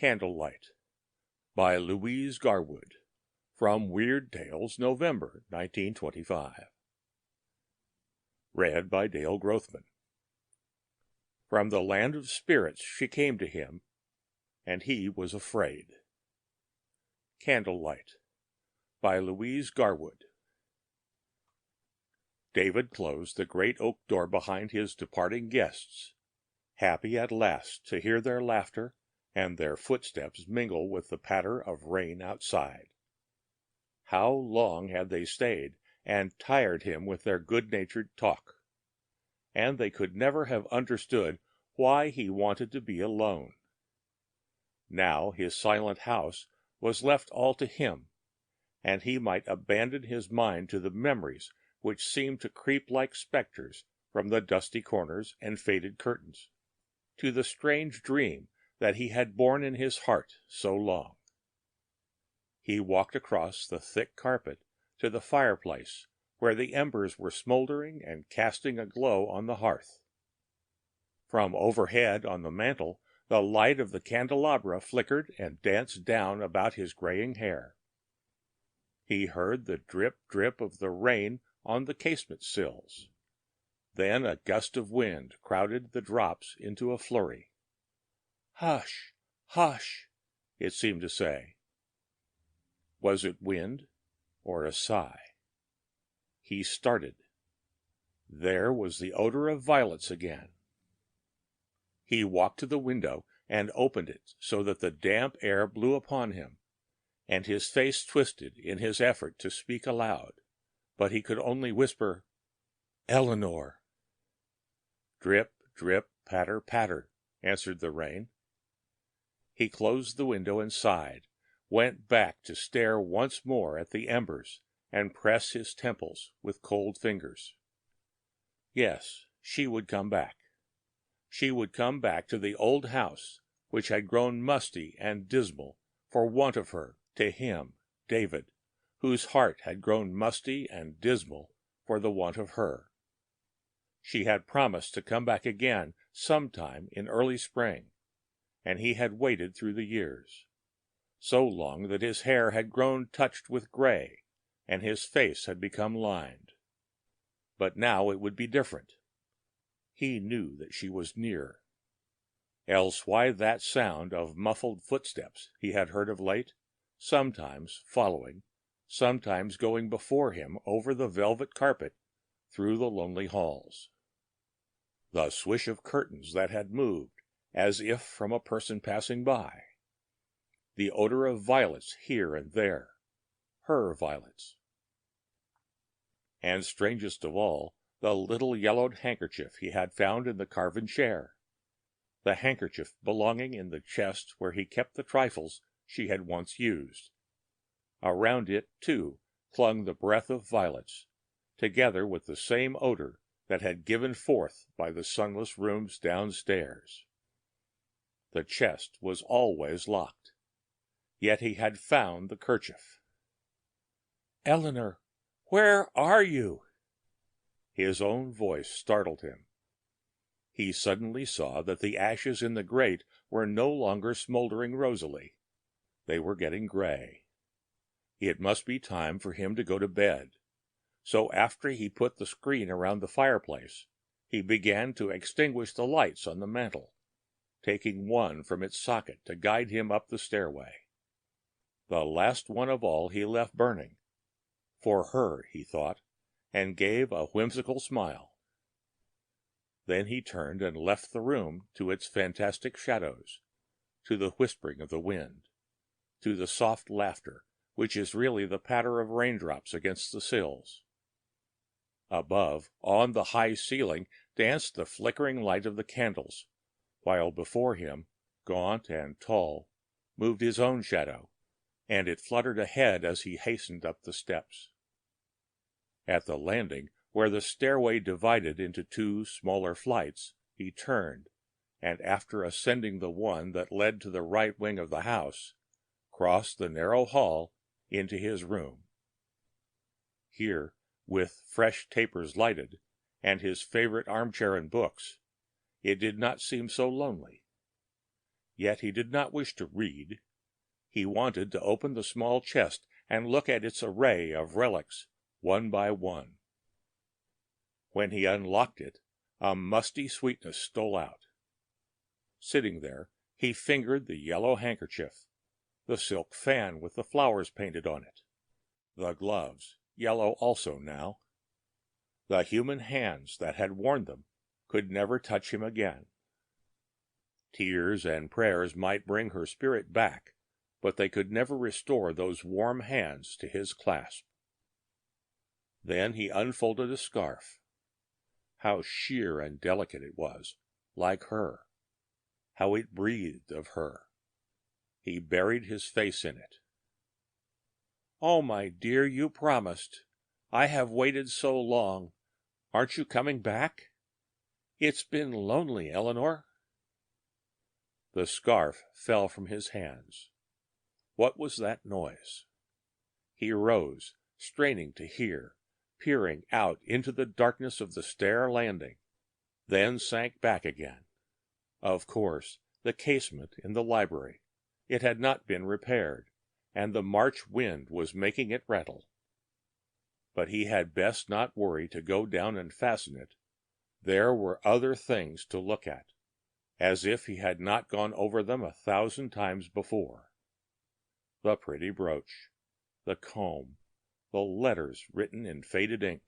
Candlelight by Louise Garwood, from Weird Tales, November 1925. Read by Dale Grothman. From the land of spirits she came to him, and he was afraid. Candlelight by Louise Garwood. David closed the great oak door behind his departing guests, happy at last to hear their laughter and their footsteps mingle with the patter of rain outside. How long had they stayed and tired him with their good-natured talk? And they could never have understood why he wanted to be alone. Now his silent house was left all to him, and he might abandon his mind to the memories which seemed to creep like spectres from the dusty corners and faded curtains, to the strange dream that he had borne in his heart so long. He walked across the thick carpet to the fireplace where the embers were smoldering and casting a glow on the hearth. From overhead on the mantel the light of the candelabra flickered and danced down about his graying hair. He heard the drip-drip of the rain on the casement sills. Then a gust of wind crowded the drops into a flurry. "Hush, hush," it seemed to say. Was it wind or a sigh? He started. There was the odor of violets again. He walked to the window and opened it so that the damp air blew upon him, and his face twisted in his effort to speak aloud, but he could only whisper, "Eleanor." Drip, drip, patter, patter, answered the rain. He closed the window and sighed, went back to stare once more at the embers and press his temples with cold fingers. Yes, she would come back. She would come back to the old house, which had grown musty and dismal for want of her, to him, David, whose heart had grown musty and dismal for the want of her. She had promised to come back again sometime in early spring, and he had waited through the years, so long that his hair had grown touched with gray and his face had become lined. But now it would be different. He knew that she was near. Else why that sound of muffled footsteps he had heard of late, sometimes following, sometimes going before him over the velvet carpet through the lonely halls? The swish of curtains that had moved as if from a person passing by. The odor of violets here and there, her violets. And strangest of all, the little yellowed handkerchief he had found in the carven chair, the handkerchief belonging in the chest where he kept the trifles she had once used. Around it, too, clung the breath of violets, together with the same odor that had given forth by the sunless rooms downstairs. The chest was always locked, yet he had found the kerchief. "Eleanor, where are you?" His own voice startled him. He suddenly saw that the ashes in the grate were no longer smoldering rosily. They were getting gray. It must be time for him to go to bed. So after he put the screen around the fireplace, he began to extinguish the lights on the mantel, taking one from its socket to guide him up the stairway. The last one of all he left burning. For her, he thought, and gave a whimsical smile. Then he turned and left the room to its fantastic shadows, to the whispering of the wind, to the soft laughter, which is really the patter of raindrops against the sills. Above, on the high ceiling, danced the flickering light of the candles, while before him, gaunt and tall, moved his own shadow, and it fluttered ahead as he hastened up the steps. At the landing, where the stairway divided into two smaller flights, he turned, and after ascending the one that led to the right wing of the house, crossed the narrow hall into his room. Here, with fresh tapers lighted, and his favorite armchair and books, it did not seem so lonely. Yet he did not wish to read. He wanted to open the small chest and look at its array of relics one by one. When he unlocked it, a musty sweetness stole out. Sitting there, he fingered the yellow handkerchief, the silk fan with the flowers painted on it, the gloves, yellow also now. The human hands that had worn them could never touch him again. Tears and prayers might bring her spirit back, but they could never restore those warm hands to his clasp. Then he unfolded a scarf. How sheer and delicate it was, like her. How it breathed of her. He buried his face in it. "Oh, my dear, you promised. I have waited so long. Aren't you coming back? It's been lonely, Eleanor." The scarf fell from his hands. What was that noise? He rose, straining to hear, peering out into the darkness of the stair landing, then sank back again. Of course, the casement in the library. It had not been repaired, and the March wind was making it rattle. But he had best not worry to go down and fasten it. There were other things to look at, as if he had not gone over them 1,000 times before. The pretty brooch, the comb, the letters written in faded ink.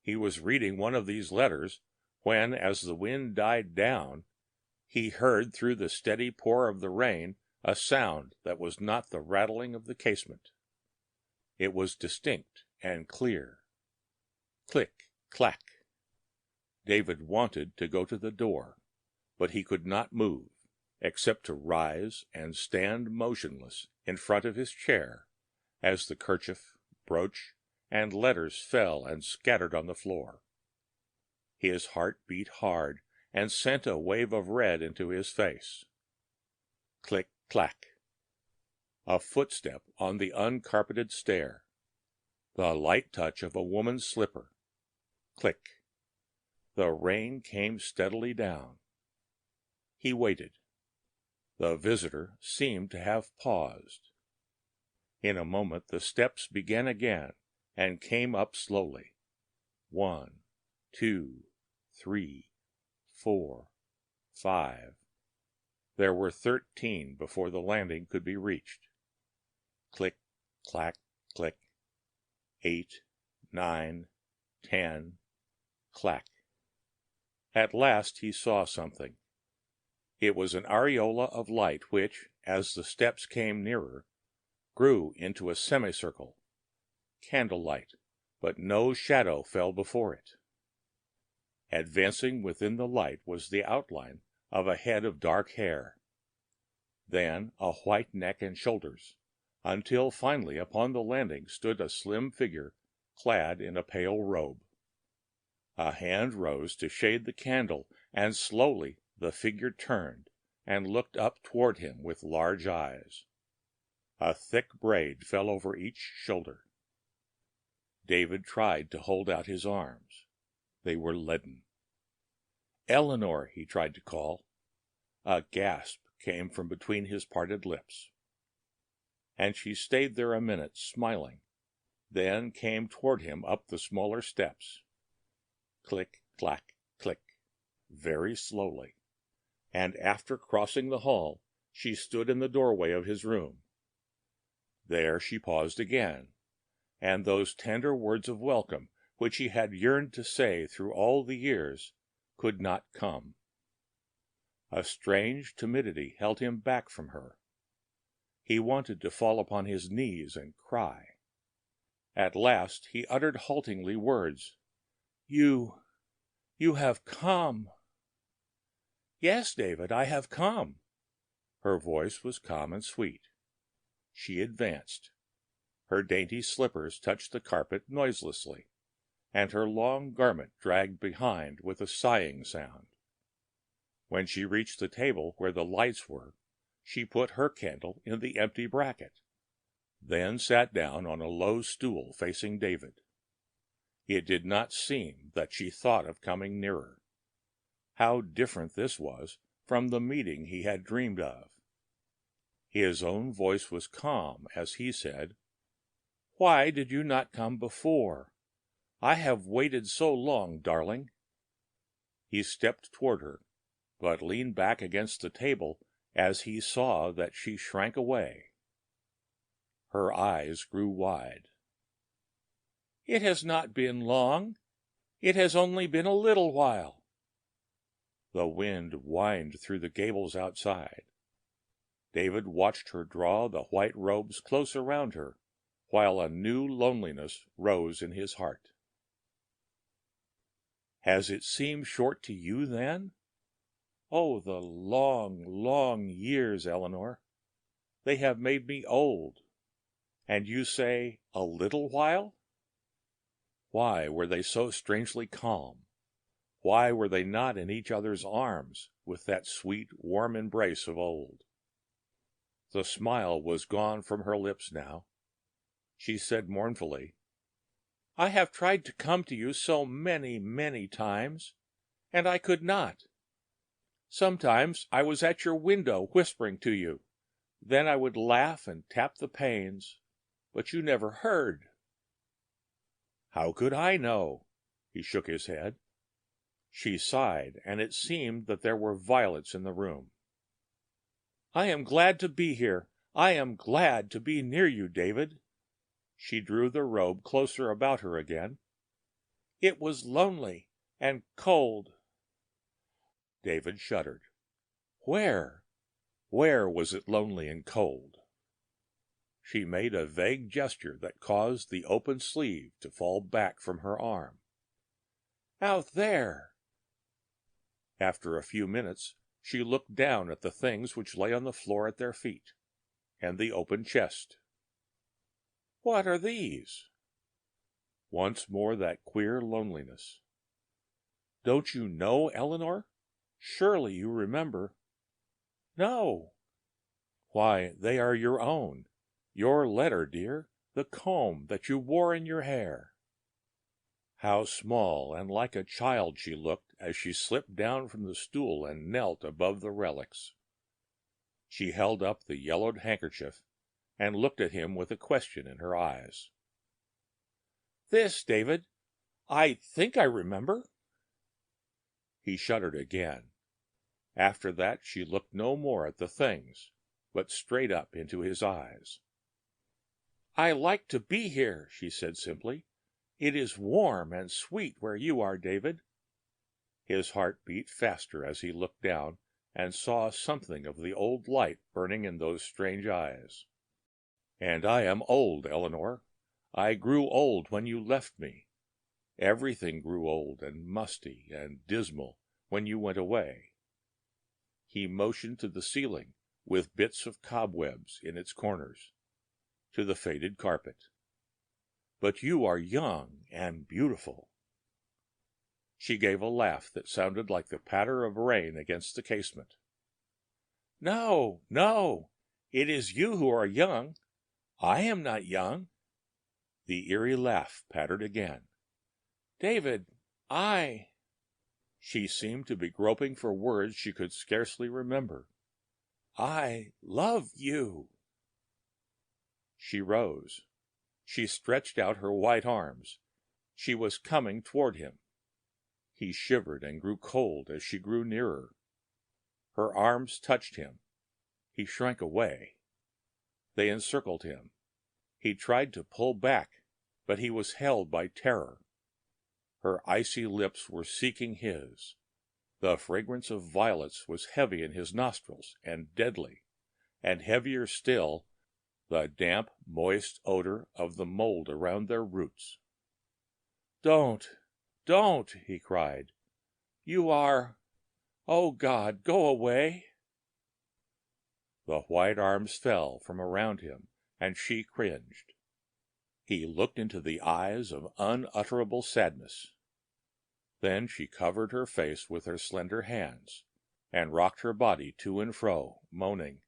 He was reading one of these letters when, as the wind died down, he heard through the steady pour of the rain a sound that was not the rattling of the casement. It was distinct and clear. Click, clack. David wanted to go to the door, but he could not move, except to rise and stand motionless in front of his chair as the kerchief, brooch, and letters fell and scattered on the floor. His heart beat hard and sent a wave of red into his face. Click, clack. A footstep on the uncarpeted stair. The light touch of a woman's slipper. Click. The rain came steadily down. He waited. The visitor seemed to have paused. In a moment the steps began again and came up slowly. 1, 2, 3, 4, 5. There were 13 before the landing could be reached. Click, clack, click. 8, 9, 10, clack. At last he saw something. It was an aureola of light which, as the steps came nearer, grew into a semicircle. Candlelight, but no shadow fell before it. Advancing within the light was the outline of a head of dark hair, then a white neck and shoulders, until finally upon the landing stood a slim figure clad in a pale robe. A hand rose to shade the candle, and slowly the figure turned and looked up toward him with large eyes. A thick braid fell over each shoulder. David tried to hold out his arms. They were leaden. "Eleanor," he tried to call. A gasp came from between his parted lips. And she stayed there a minute, smiling, then came toward him up the smaller steps. Click, clack, click, very slowly, and after crossing the hall, she stood in the doorway of his room. There she paused again, and those tender words of welcome which he had yearned to say through all the years could not come. A strange timidity held him back from her. He wanted to fall upon his knees and cry. At last he uttered haltingly words. You have come." "Yes, David, I have come." Her voice was calm and sweet. She advanced. Her dainty slippers touched the carpet noiselessly, and her long garment dragged behind with a sighing sound. When she reached the table where the lights were, she put her candle in the empty bracket, then sat down on a low stool facing David. It did not seem that she thought of coming nearer. How different this was from the meeting he had dreamed of. His own voice was calm as he said, "Why did you not come before? I have waited so long, darling." He stepped toward her, but leaned back against the table as he saw that she shrank away. Her eyes grew wide. "It has not been long. It has only been a little while." The wind whined through the gables outside. David watched her draw the white robes close around her, while a new loneliness rose in his heart. "Has it seemed short to you, then? Oh, the long, long years, Eleanor! They have made me old. And you say, a little while? Why were they so strangely calm? Why were they not in each other's arms with that sweet, warm embrace of old?" The smile was gone from her lips now. She said mournfully, "I have tried to come to you so many, many times, and I could not. Sometimes I was at your window whispering to you. Then I would laugh and tap the panes, but you never heard." "How could I know?" He shook his head. She sighed, and it seemed that there were violets in the room. "I am glad to be here. I am glad to be near you, David." She drew the robe closer about her again. "It was lonely and cold." David shuddered. Where was it lonely and cold? She made a vague gesture that caused the open sleeve to fall back from her arm. "Out there." After a few minutes, she looked down at the things which lay on the floor at their feet, and the open chest. "What are these?" Once more that queer loneliness. "Don't you know, Eleanor? Surely you remember." "No." "Why, they are your own. Your letter, dear, the comb that you wore in your hair." How small and like a child she looked as she slipped down from the stool and knelt above the relics. She held up the yellowed handkerchief and looked at him with a question in her eyes. "This, David. I think I remember." He shuddered again. After that she looked no more at the things, but straight up into his eyes. "I like to be here," she said simply. "It is warm and sweet where you are, David." His heart beat faster as he looked down and saw something of the old light burning in those strange eyes. "And I am old, Eleanor. I grew old when you left me. Everything grew old and musty and dismal when you went away." He motioned to the ceiling with bits of cobwebs in its corners, to the faded carpet. "But you are young and beautiful." She gave a laugh that sounded like the patter of rain against the casement. "No, no, it is you who are young. I am not young." The eerie laugh pattered again. "David, I—" She seemed to be groping for words she could scarcely remember. "I love you." She rose. She stretched out her white arms. She was coming toward him. He shivered and grew cold as she drew nearer. Her arms touched him. He shrank away. They encircled him. He tried to pull back, but he was held by terror. Her icy lips were seeking his. The fragrance of violets was heavy in his nostrils and deadly, and heavier still the damp, moist odor of the mold around their roots. "Don't, don't!" he cried. "You are—oh, God, go away!" The white arms fell from around him, and she cringed. He looked into the eyes of unutterable sadness. Then she covered her face with her slender hands and rocked her body to and fro, moaning,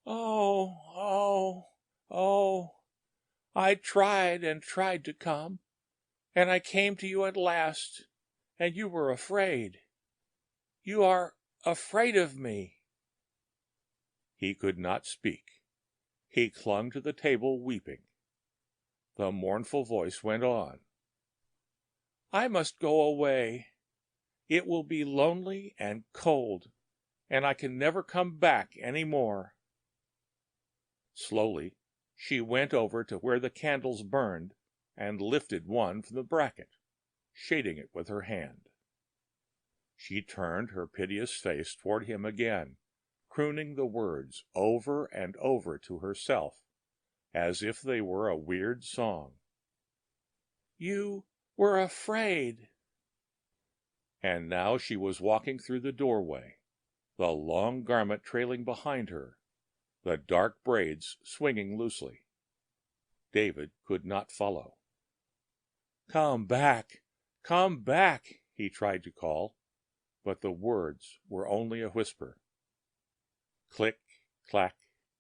"Oh, oh, oh! I tried and tried to come, and I came to you at last, and you were afraid. You are afraid of me." He could not speak. He clung to the table, weeping. The mournful voice went on. "I must go away. It will be lonely and cold, and I can never come back any more." Slowly, she went over to where the candles burned and lifted one from the bracket, shading it with her hand. She turned her piteous face toward him again, crooning the words over and over to herself, as if they were a weird song. "You were afraid." And now she was walking through the doorway, the long garment trailing behind her, the dark braids swinging loosely. David could not follow. "Come back! Come back!" he tried to call, but the words were only a whisper. Click, clack,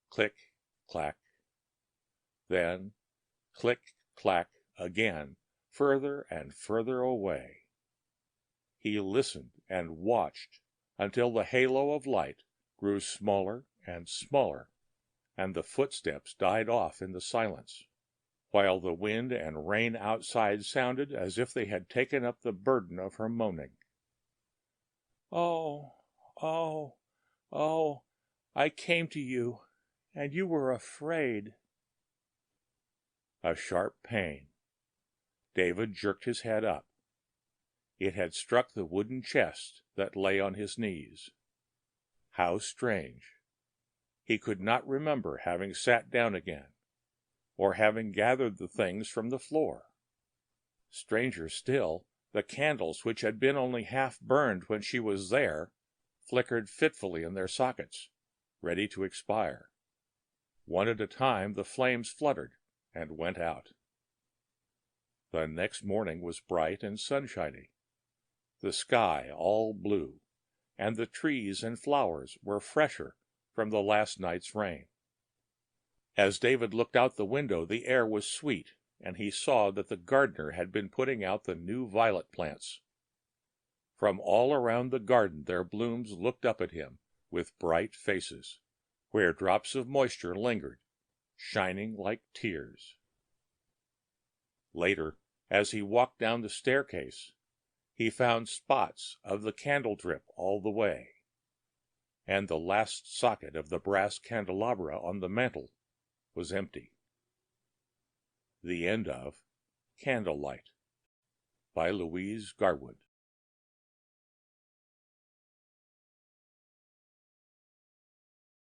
click, clack. Then click, clack again, further and further away. He listened and watched until the halo of light grew smaller and smaller, and the footsteps died off in the silence, while the wind and rain outside sounded as if they had taken up the burden of her moaning. "Oh, oh, oh, I came to you, and you were afraid." A sharp pain. David jerked his head up. It had struck the wooden chest that lay on his knees. How strange! He could not remember having sat down again, or having gathered the things from the floor. Stranger still, the candles, which had been only half burned when she was there, flickered fitfully in their sockets, ready to expire. One at a time the flames fluttered and went out. The next morning was bright and sunshiny, the sky all blue, and the trees and flowers were fresher from the last night's rain. As David looked out the window, the air was sweet, and he saw that the gardener had been putting out the new violet plants. From all around the garden their blooms looked up at him with bright faces, where drops of moisture lingered, shining like tears. Later, as he walked down the staircase, he found spots of the candle drip all the way, and the last socket of the brass candelabra on the mantel was empty. The end of Candlelight by Louise Garwood.